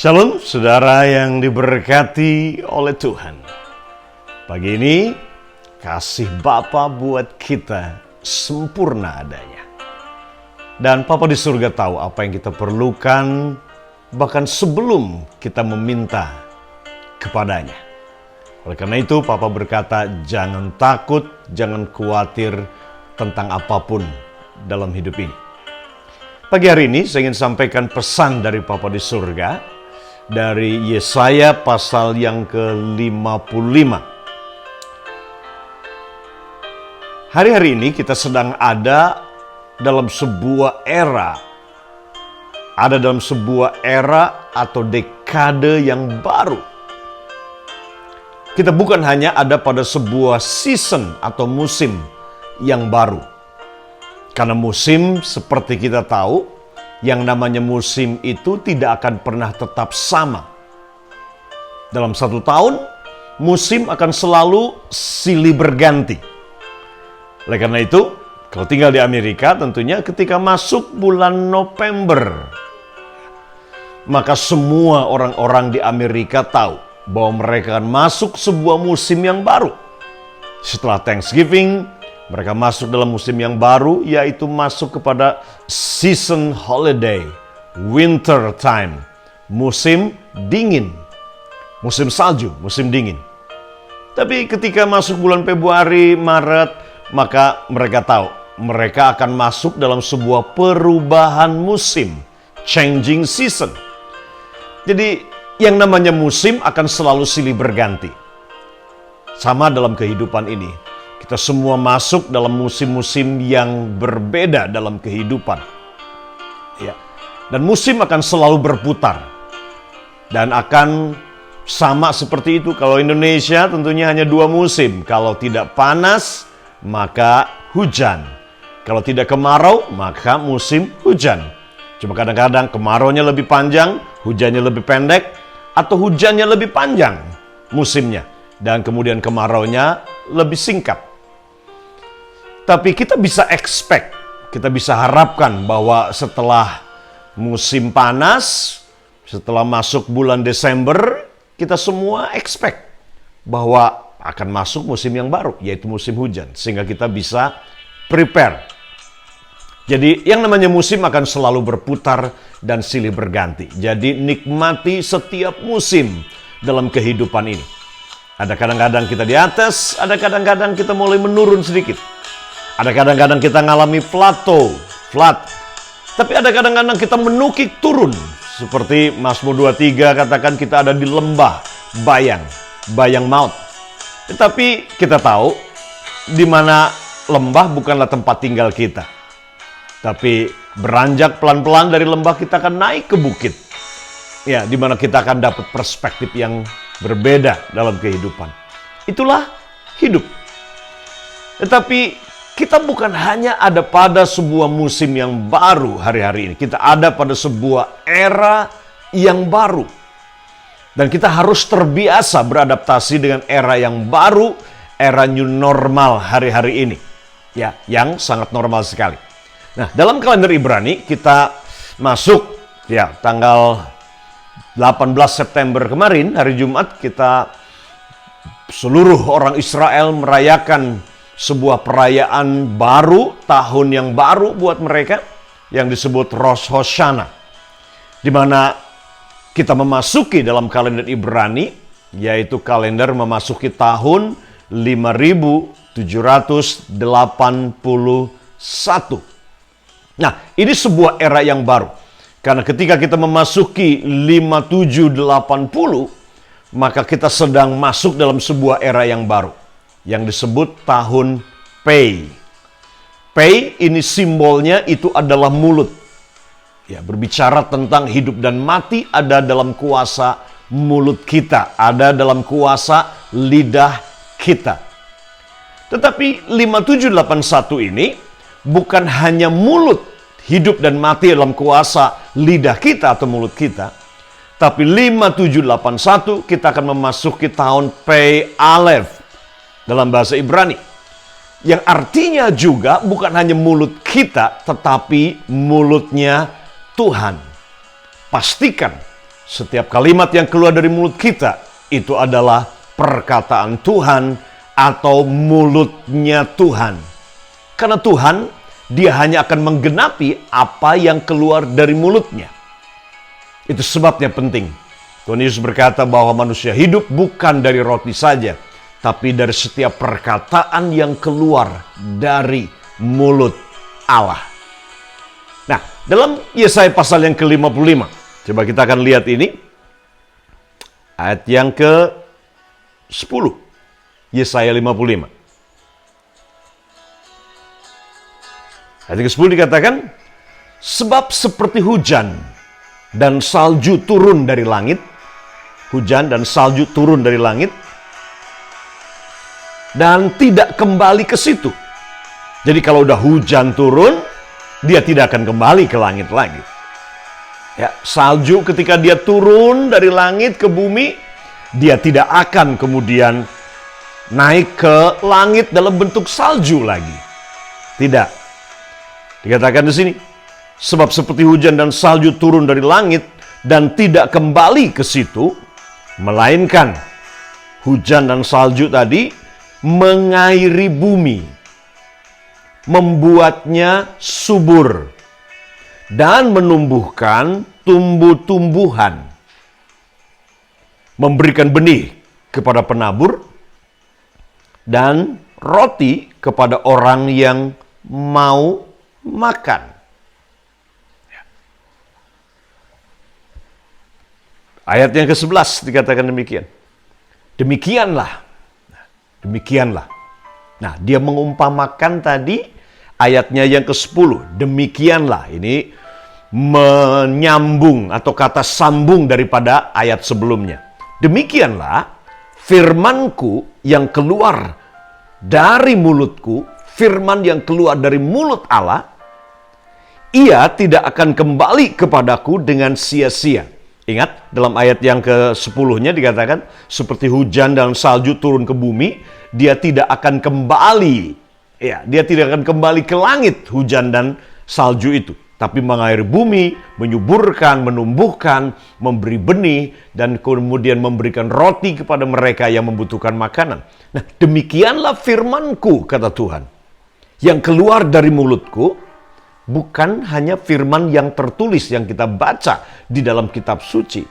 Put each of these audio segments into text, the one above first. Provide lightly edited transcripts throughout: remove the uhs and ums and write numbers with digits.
Shalom, saudara yang diberkati oleh Tuhan. Pagi ini, kasih Bapa buat kita sempurna adanya. Dan Papa di surga tahu apa yang kita perlukan, bahkan sebelum kita meminta kepadanya. Oleh karena itu, Papa berkata, jangan takut, jangan khawatir tentang apapun dalam hidup ini. Pagi hari ini, saya ingin sampaikan pesan dari Papa di surga, dari Yesaya pasal yang ke-55. Hari-hari ini kita sedang ada dalam sebuah era. Ada dalam sebuah era atau dekade yang baru. Kita bukan hanya ada pada sebuah season atau musim yang baru. Karena musim seperti kita tahu, yang namanya musim itu tidak akan pernah tetap sama. Dalam satu tahun, musim akan selalu silih berganti. Oleh karena itu, kalau tinggal di Amerika tentunya ketika masuk bulan November, maka semua orang-orang di Amerika tahu bahwa mereka akan masuk sebuah musim yang baru. Setelah Thanksgiving, mereka masuk dalam musim yang baru, yaitu masuk kepada season holiday, winter time, musim dingin, musim salju, musim dingin. Tapi ketika masuk bulan Februari, Maret, maka mereka tahu mereka akan masuk dalam sebuah perubahan musim, changing season. Jadi yang namanya musim akan selalu silih berganti. Sama dalam kehidupan ini. Kita semua masuk dalam musim-musim yang berbeda dalam kehidupan. Ya. Dan musim akan selalu berputar. Dan akan sama seperti itu. Kalau Indonesia tentunya hanya 2 musim. Kalau tidak panas, maka hujan. Kalau tidak kemarau, maka musim hujan. Cuma kadang-kadang kemaraunya lebih panjang, hujannya lebih pendek, atau hujannya lebih panjang musimnya. Dan kemudian kemaraunya lebih singkat. Tapi kita bisa expect, kita bisa harapkan bahwa setelah musim panas, setelah masuk bulan Desember, kita semua expect bahwa akan masuk musim yang baru, yaitu musim hujan. Sehingga kita bisa prepare. Jadi yang namanya musim akan selalu berputar dan silih berganti. Jadi nikmati setiap musim dalam kehidupan ini. Ada kadang-kadang kita di atas, ada kadang-kadang kita mulai menurun sedikit. Ada kadang-kadang kita ngalami plateau, flat. Tapi ada kadang-kadang kita menukik turun. Seperti Mazmur 23 katakan kita ada di lembah bayang maut. Tetapi kita tahu di mana lembah bukanlah tempat tinggal kita. Tapi beranjak pelan-pelan dari lembah kita akan naik ke bukit. Ya, di mana kita akan dapat perspektif yang berbeda dalam kehidupan. Itulah hidup. Tetapi kita bukan hanya ada pada sebuah musim yang baru hari-hari ini. Kita ada pada sebuah era yang baru. Dan kita harus terbiasa beradaptasi dengan era yang baru, era new normal hari-hari ini. Ya, yang sangat normal sekali. Nah, dalam kalender Ibrani kita masuk ya tanggal 18 September kemarin, hari Jumat, kita seluruh orang Israel merayakan sebuah perayaan baru, tahun yang baru buat mereka, yang disebut Rosh Hoshana. Di mana kita memasuki dalam kalender Ibrani, yaitu kalender memasuki tahun 5781. Nah, ini sebuah era yang baru. Karena ketika kita memasuki 5780, maka kita sedang masuk dalam sebuah era yang baru, yang disebut tahun Pei. Pei ini simbolnya itu adalah mulut. Ya, berbicara tentang hidup dan mati ada dalam kuasa mulut kita, ada dalam kuasa lidah kita. Tetapi 5781 ini bukan hanya mulut, hidup dan mati dalam kuasa lidah kita atau mulut kita. Tapi 5781 kita akan memasuki tahun Pei Aleph dalam bahasa Ibrani. Yang artinya juga bukan hanya mulut kita, tetapi mulutnya Tuhan. Pastikan Setiap kalimat yang keluar dari mulut kita itu adalah perkataan Tuhan atau mulutnya Tuhan. Karena Tuhan, dia hanya akan menggenapi apa yang keluar dari mulutnya. Itu sebabnya penting. Tuhan Yesus berkata bahwa manusia hidup bukan dari roti saja, tapi dari setiap perkataan yang keluar dari mulut Allah. Nah, dalam Yesaya pasal yang ke-55, coba kita akan lihat ini. Ayat yang ke-10. Yesaya 55. Ayat yang ke-10 dikatakan, sebab seperti hujan dan salju turun dari langit, hujan dan salju turun dari langit, dan tidak kembali ke situ. Jadi kalau udah hujan turun, dia tidak akan kembali ke langit lagi. Ya, salju ketika dia turun dari langit ke bumi, dia tidak akan kemudian naik ke langit dalam bentuk salju lagi. Tidak. Dikatakan di sini, sebab seperti hujan dan salju turun dari langit dan tidak kembali ke situ, melainkan hujan dan salju tadi mengairi bumi, membuatnya subur, dan menumbuhkan tumbuh-tumbuhan, memberikan benih kepada penabur, dan roti kepada orang yang mau makan. Ayat yang ke-11 dikatakan demikian. Demikianlah. Nah, dia mengumpamakan tadi ayatnya yang ke-10. Demikianlah. Ini menyambung atau kata sambung daripada ayat sebelumnya. Demikianlah firmanku yang keluar dari mulutku, firman yang keluar dari mulut Allah, ia tidak akan kembali kepadaku dengan sia-sia. Ingat, dalam ayat yang ke-10-nya dikatakan, seperti hujan dan salju turun ke bumi, dia tidak akan kembali. Ya, dia tidak akan kembali ke langit, hujan dan salju itu. Tapi mengairi bumi, menyuburkan, menumbuhkan, memberi benih, dan kemudian memberikan roti kepada mereka yang membutuhkan makanan. Nah, demikianlah firmanku, kata Tuhan, yang keluar dari mulutku, bukan hanya firman yang tertulis yang kita baca di dalam kitab suci,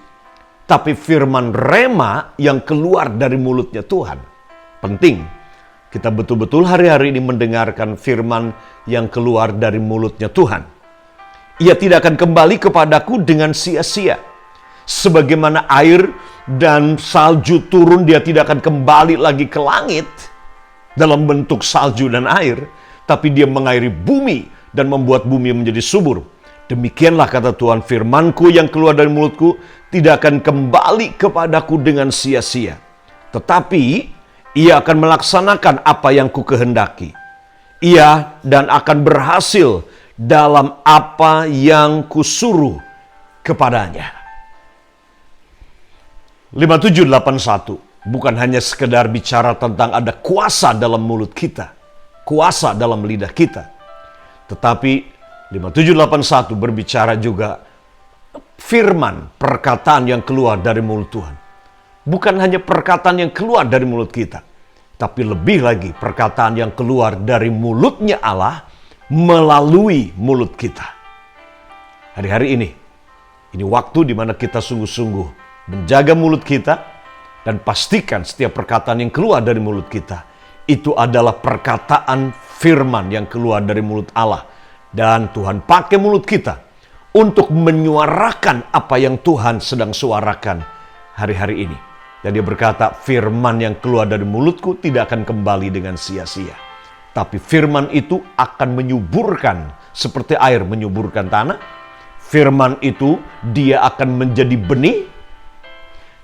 tapi firman rema yang keluar dari mulutnya Tuhan. Penting kita betul-betul hari-hari ini mendengarkan firman yang keluar dari mulutnya Tuhan. Ia tidak akan kembali kepadaku dengan sia-sia. Sebagaimana air dan salju turun, dia tidak akan kembali lagi ke langit dalam bentuk salju dan air, tapi dia mengairi bumi dan membuat bumi menjadi subur. Demikianlah kata Tuhan, firmanku yang keluar dari mulutku tidak akan kembali kepadaku dengan sia-sia, tetapi ia akan melaksanakan apa yang kukehendaki. Ia dan akan berhasil dalam apa yang kusuruh kepadanya. 5781 bukan hanya sekedar bicara tentang ada kuasa dalam mulut kita, kuasa dalam lidah kita, tetapi 5781 berbicara juga firman, perkataan yang keluar dari mulut Tuhan. Bukan hanya perkataan yang keluar dari mulut kita, tapi lebih lagi perkataan yang keluar dari mulutnya Allah melalui mulut kita. Hari-hari ini waktu di mana kita sungguh-sungguh menjaga mulut kita dan pastikan setiap perkataan yang keluar dari mulut kita itu adalah perkataan firman yang keluar dari mulut Allah. Dan Tuhan pakai mulut kita untuk menyuarakan apa yang Tuhan sedang suarakan hari-hari ini. Dan dia berkata, firman yang keluar dari mulutku tidak akan kembali dengan sia-sia. Tapi firman itu akan menyuburkan, seperti air menyuburkan tanah. Firman itu dia akan menjadi benih.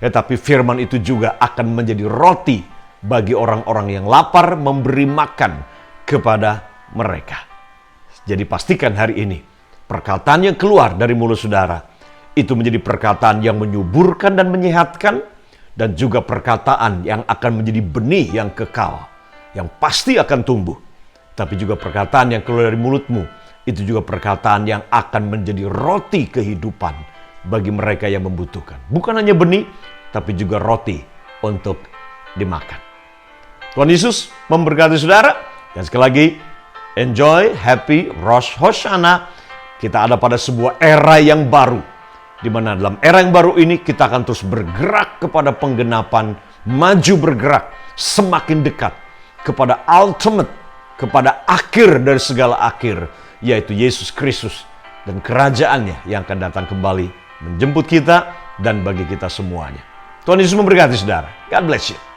Tetapi firman itu juga akan menjadi roti bagi orang-orang yang lapar, memberi makan kepada mereka. Jadi pastikan hari ini, perkataan yang keluar dari mulut saudara, itu menjadi perkataan yang menyuburkan dan menyehatkan, dan juga perkataan yang akan menjadi benih yang kekal, yang pasti akan tumbuh. Tapi juga perkataan yang keluar dari mulutmu, itu juga perkataan yang akan menjadi roti kehidupan bagi mereka yang membutuhkan. Bukan hanya benih, tapi juga roti untuk dimakan. Tuhan Yesus memberkati saudara. Dan sekali lagi, enjoy, happy Rosh Hashanah. Kita ada pada sebuah era yang baru. Di mana dalam era yang baru ini kita akan terus bergerak kepada penggenapan, maju bergerak, semakin dekat kepada ultimate, kepada akhir dari segala akhir, yaitu Yesus Kristus dan kerajaannya yang akan datang kembali menjemput kita dan bagi kita semuanya. Tuhan Yesus memberkati saudara. God bless you.